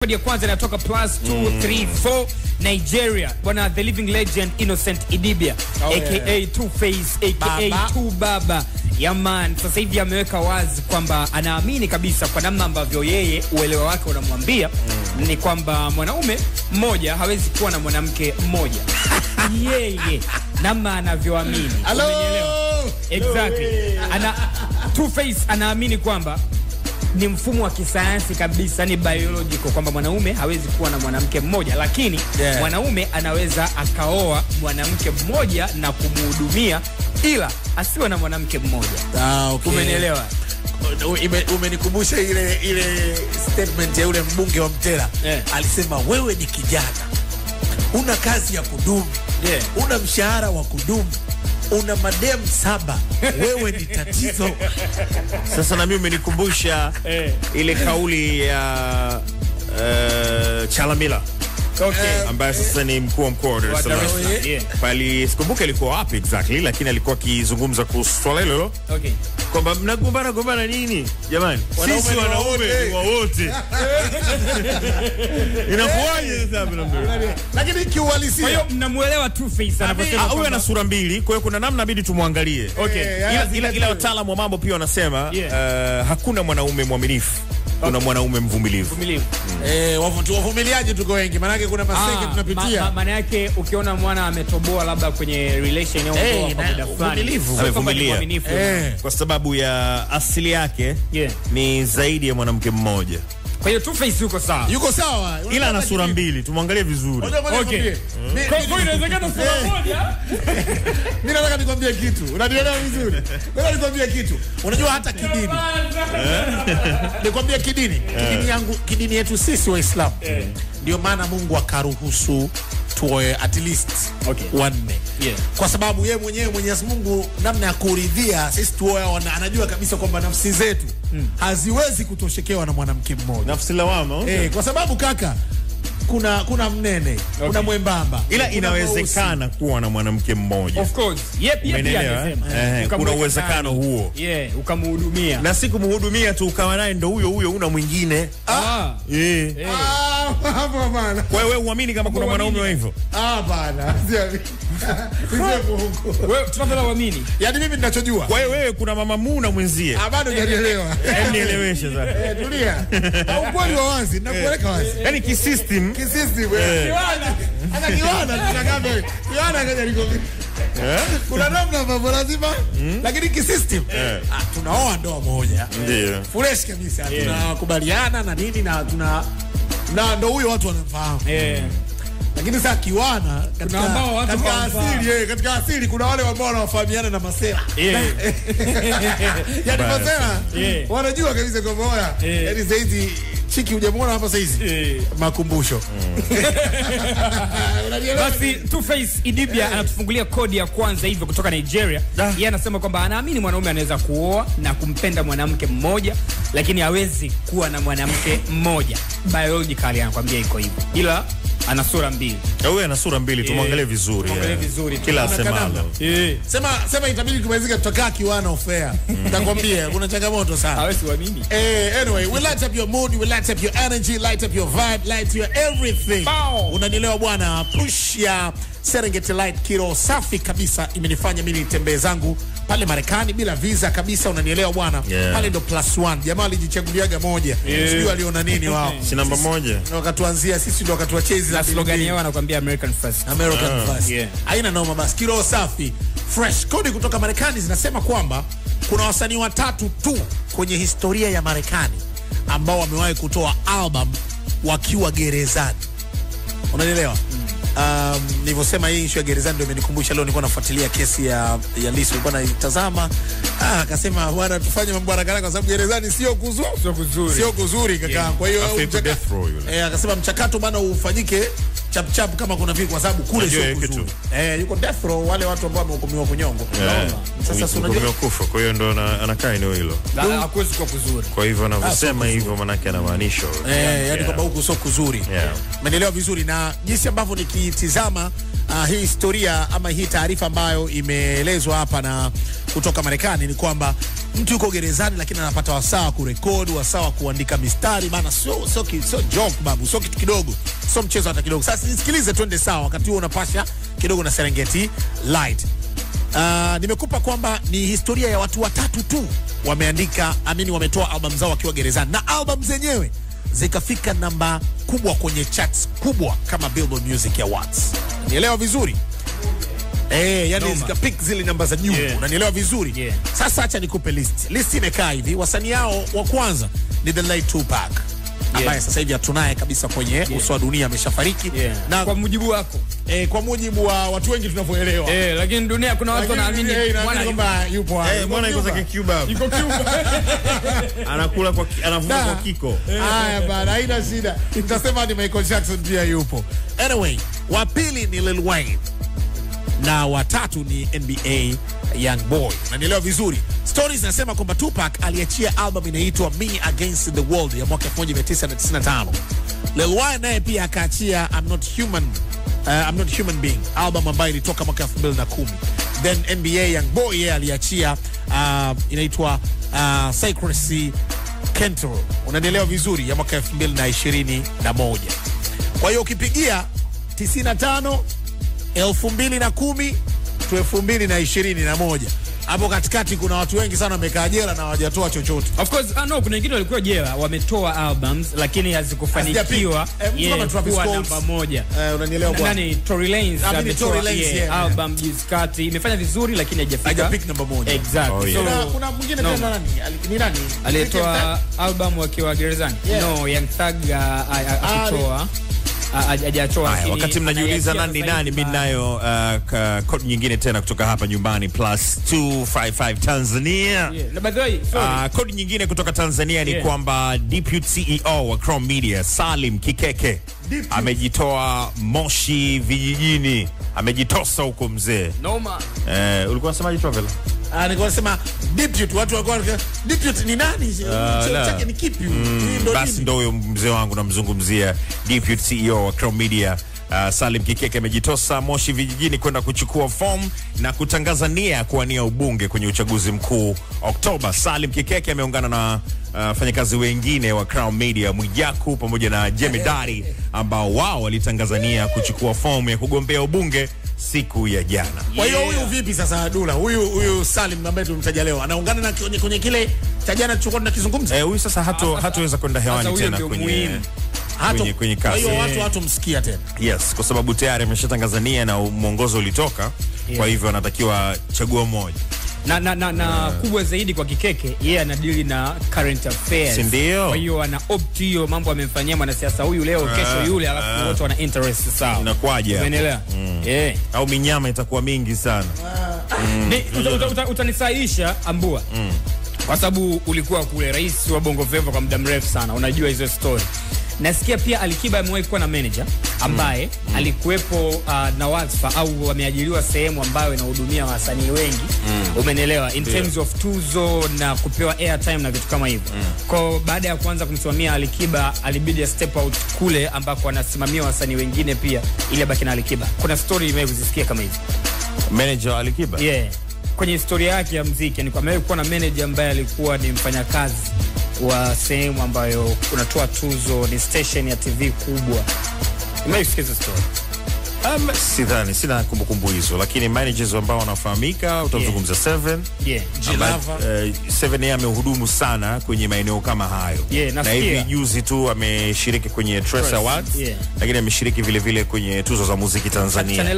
Kodi ya kwanza inatoka +234 Nigeria. Bwana the living legend Innocent Idibia aka Two Face aka Two Baba. Yaman sasa hivi ameweka wazi kwamba anaamini kabisa kwa namna ambavyo yeye uelewa wake unamwambia ni kwamba mwanaume mmoja hawezi kuwa na mwanamke mmoja. Yeye namna anavyoamini. Umeelewa? Exactly. Two Face anaamini kwamba ni mfumo wa kisayansi kabisa, ni biological kwamba mwanaume hawezi kuwa na mwanamke mmoja, lakini mwanaume anaweza akaoa mwanamke mmoja na kumhudumia ila asiwe na mwanamke mmoja. Okay. Umenielewa? Umenikumbusha ile statement ya yule mbunge wa Mtera. Alisema wewe ni kijana, una kazi ya kudumu, una mshahara wa kudumu, una madem 7, wewe ni tatizo. Sasa na mimi umenikumbusha ile kauli ya Chalamila. Okay. Ambaye sasa ni mkuu wa mkoa wa Dar es Salaam. Bali sikumbuka ilikuwa wapi exactly, lakini alikuwa akizungumza kuhusu swala hilo. Okay. Kwamba mnagombana nini? Jamani, sisi wanaume ni wa wote. Inakuwaje sasa mnaambia? Lakini kiuhalisia. Kwa hiyo mnamuelewa Two Face anaposema huyu ana sura mbili, kwa hiyo kuna namna inabidi tumwangalie. Okay. Ila wataalamu wa mambo pia wanasema hakuna mwanaume mwaminifu. Kuna mwanaume mvumilivu. Wavumiliaje tuko wengi, maana yake kuna masenge tunapitia. Maana yake ukiona mwana ametoboa labda kwenye relation au ndoa kwa muda fulani, amevumilia kwa sababu ya asili yake ni zaidi ya mwanamke mmoja. Kwa hiyo Two Face yuko sawa. Yuko sawa. Ila ana sura mbili, tumwangalie vizuri. Okay. Kwa inawezekana sura moja. Mimi nataka nikwambie kitu. Unanielewa vizuri? Nataka nikwambie kitu. Unajua hata kidini. Nikwambie kidini. Kidini yetu sisi Waislamu. Ndio maana Mungu akaruhusu tuoe at least wanne. Kwa sababu yeye mwenyewe Mwenyezi Mungu namna ya kuridhia sisi tuoe anajua kabisa kwamba nafsi zetu haziwezi kutoshekewa na mwanamke mmoja. Nafsi lawama. Kwa sababu kaka kuna mnene, kuna mwembamba. Ila inawezekana kuwa na mwanamke mmoja. Of course. Pia anasema. Kuna uwezekano huo. Ukamhudumia. Na si kumhudumia tu ukawa naye ndo huyo una mwingine. Hapo bana. Wewe uamini kama kuna mwanaume hivyo? Bana. Wewe tunataka uamini. Yaani mimi ninachojua. Wewe kuna mama Muna mwenzie. Bado hujanielewa. Nieleweshe sasa. Tulia. Ukweli wa wazi, nakueleka wazi. Yaani kisystem wewe. Kiwana tunakabe. Kiwana kaja liko. Kuna namna ambavyo lazima lakini kisystem tunaoa ndoa moja. Ndio. Fresh kabisa. Tunakubaliana na nini na ndo huyo watu wanamfahamu. Lakini sasa kiwana katika asili kuna wale ambao wanafahamiana na masela. Yaani masela wanajua kabisa kwamba yaani zaidi chiki hujamwona hapa saizi makumbusho. Basi Two Face Idibia anatufungulia kodi ya kwanza hivyo kutoka Nigeria. Yeye anasema kwamba anaamini mwanaume anaweza kuoa na kumpenda mwanamke mmoja, lakini hawezi kuwa na mwanamke mmoja. Biologically anakuambia iko hivyo. Ila ana sura mbili. Wewe ana sura mbili, tumwangalie vizuri. Tumwangalie vizuri kila asemalo. Sema itabidi tumalizike tutakaa kiwana ofea. Nakwambia kuna changamoto sana. Hawezi kuamini. Anyway, we light up your mood, we light up your energy, light up your vibe, light your everything. Unanielewa bwana? Push ya Serengeti Light Kiro safi kabisa imenifanya mimi nitembee zangu pale Marekani bila visa kabisa, unanielewa bwana? Pale ndo +1. Jamaa alijichaguliaga moja. Sijui aliona nini wao. Si namba moja. Wakatuanzia sisi ndo wakatuachezi na slogan yao anakuambia American First. American First. Haina noma basi. Kiro safi. Fresh. Kodi kutoka Marekani zinasema kwamba kuna wasanii watatu tu kwenye historia ya Marekani ambao wamewahi kutoa album wakiwa gerezani. Unanielewa? Nilivyosema hii issue ya gerezani ndio imenikumbusha leo nilikuwa nafuatilia kesi ya Lissu, nilikuwa naitazama. Akasema bwana tufanye mambo haraka kwa sababu gerezani sio kuzuri kaka. Kwa hiyo akasema mchakato bwana ufanyike chap chap kama kuna vipi kwa sababu kule sio kuzuri. Yuko death row wale watu ambao wamehukumiwa kunyongo. Sasa unajua kufa, kwa hiyo ndo anakaa eneo hilo. Hakuwezi kuwa kuzuri. Kwa hivyo anavyosema hivyo maana yake anamaanisha yaani kwamba huko sio kuzuri. Umeelewa vizuri na jinsi ambavyo nikitizama hii historia ama hii taarifa ambayo imeelezwa hapa na kutoka Marekani ni kwamba mtu yuko gerezani lakini anapata wasaa kurekodi, wasaa kuandika mistari bana, sio joke babu, sio kitu kidogo, sio mchezo hata kidogo. Sasa nisikilize, twende sawa, wakati huo unapasha kidogo na Serengeti Light. Nimekupa kwamba ni historia ya watu watatu tu wameandika, wametoa album zao wakiwa gerezani, na album zenyewe zikafika namba kubwa kwenye charts kubwa kama Billboard Music Awards. Nielewa vizuri? Yani zikapick zile namba za juu. Unanielewa vizuri? Sasa acha nikupe list imekaa hivi. Wasanii hao wa kwanza ni The Late Tupac, ambaye sasa hivi hatunaye kabisa kwenye uso wa dunia, ameshafariki. Na kwa mujibu wako, kwa mujibu wa watu wengi tunavyoelewa, lakini dunia kuna watu wanaamini kwamba yupo hapo. Mbona yuko zake Cuba? Yuko Cuba. Anakula kwa anavuta kwa kiko. Haya bana, haina shida. Nitasema ni Michael Jackson pia yupo. Anyway, wa pili ni Lil Wayne na watatu ni NBA Young Boy. Unanielewa vizuri? Stories zinasema kwamba Tupac aliachia album inaitwa Me Against the World ya mwaka 1995. Lil Wayne naye pia akaachia I'm Not Human Being, album ambayo ilitoka mwaka 2010. Then NBA Young Boy yeye aliachia inaitwa Secrecy Control. Unanielewa vizuri, ya mwaka 2021. Kwa hiyo ukipigia 95, 2010 to 2021, hapo katikati kuna watu wengi sana wamekaa jela na hawajatoa chochote. Of course, kuna wengine walikuwa jela wametoa albums lakini hazikufanikiwa kuwa namba moja. Unanielewa bwana? Nani? Tory Lanez ametoa album Jiskati, imefanya vizuri lakini haijafika namba moja. Exactly. Kuna mwingine tena nani? Alitoa album akiwa gerezani. No, Young Thug akitoa wakati mnajiuliza nani, mimi nayo code nyingine tena kutoka hapa nyumbani +255 Tanzania. Na by the way, code nyingine kutoka Tanzania ni kwamba Deputy CEO wa Crown Media Salim Kikeke amejitoa Moshi vijijini, amejitosa huko mzee. Noma. Ulikuwa unasemaje Travel? Nilikuwa nasema Deputy, watu walikuwa Deputy ni nani? Chake ni kipi? Basi ndio huyo mzee wangu namzungumzia, Deputy CEO wa Crown Media Salim Kikeke amejitosa Moshi vijijini kwenda kuchukua fomu na kutangaza nia ya kuwania ubunge kwenye uchaguzi mkuu Oktoba. Salim Kikeke ameungana na wafanyakazi wengine wa Crown Media, Mwijaku pamoja na Jemedari, ambao wao walitangaza nia kuchukua fomu ya kugombea ubunge siku ya jana. Kwa hiyo huyu vipi sasa Dula? Huyu Salim ambaye tumemtaja leo anaungana na kwenye kile cha jana tulichokuwa tunakizungumza? Huyu sasa hataweza kwenda hewani tena kwenye kazi. Kwa hiyo watu msikia tena. Yes, kwa sababu tayari ameshatangaza nia na mwongozo ulitoka. Kwa hivyo anatakiwa chagua moja. Na kubwa zaidi kwa Kikeke, yeye anadili na current affairs. Ndio. Kwa hiyo ana opt hiyo mambo amemfanyia mwanasiasa huyu leo, kesho yule, alafu wote wana interest sawa. Inakuaje? Umeelewa? Au minyama itakuwa mingi sana. Utanisaisha Ambua. Kwa sababu ulikuwa kule rais wa Bongo Flava kwa muda mrefu sana, unajua hizo story. Nasikia pia Alikiba amewahi kuwa na manager ambaye alikuwepo na wadhifa au ameajiriwa sehemu ambayo inahudumia wasanii wengi. Umenielewa? In terms of tuzo na kupewa airtime na vitu kama hivyo. Kwa baada ya kuanza kumsimamia Alikiba, alibidi step out kule ambako anasimamia wasanii wengine pia ili abaki na Alikiba. Kuna story imezisikia kama hivi. Manager Alikiba? Kwenye historia yake ya muziki ni kwamba alikuwa na manager ambaye alikuwa ni mfanyakazi wa sehemu ambayo unatoa tuzo, ni station ya TV kubwa. Umesikia hizo story? Sidhani, sina kumbukumbu hizo, lakini managers ambao wanafahamika utazungumza 7. Jilava. 7 yeye amehudumu sana kwenye maeneo kama hayo. Na hivi juzi tu ameshiriki kwenye Trace Awards, lakini ameshiriki vile vile kwenye tuzo za muziki Tanzania.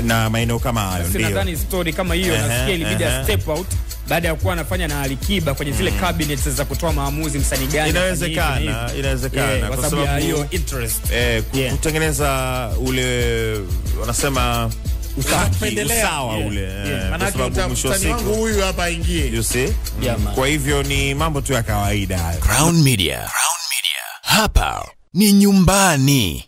Na maeneo kama hayo ndio. Nadhani story kama hiyo nasikia ilibidi step out baada ya kuwa anafanya na Alikiba kwenye zile cabinets za kutoa maamuzi msanii gani. Inawezekana kwa sababu hiyo interest. Kutengeneza ule wanasema usawa ule. Kwa sababu msanii wangu huyu hapa aingie. You see? Kwa hivyo ni mambo tu ya kawaida hayo. Crown Media. Hapa ni nyumbani.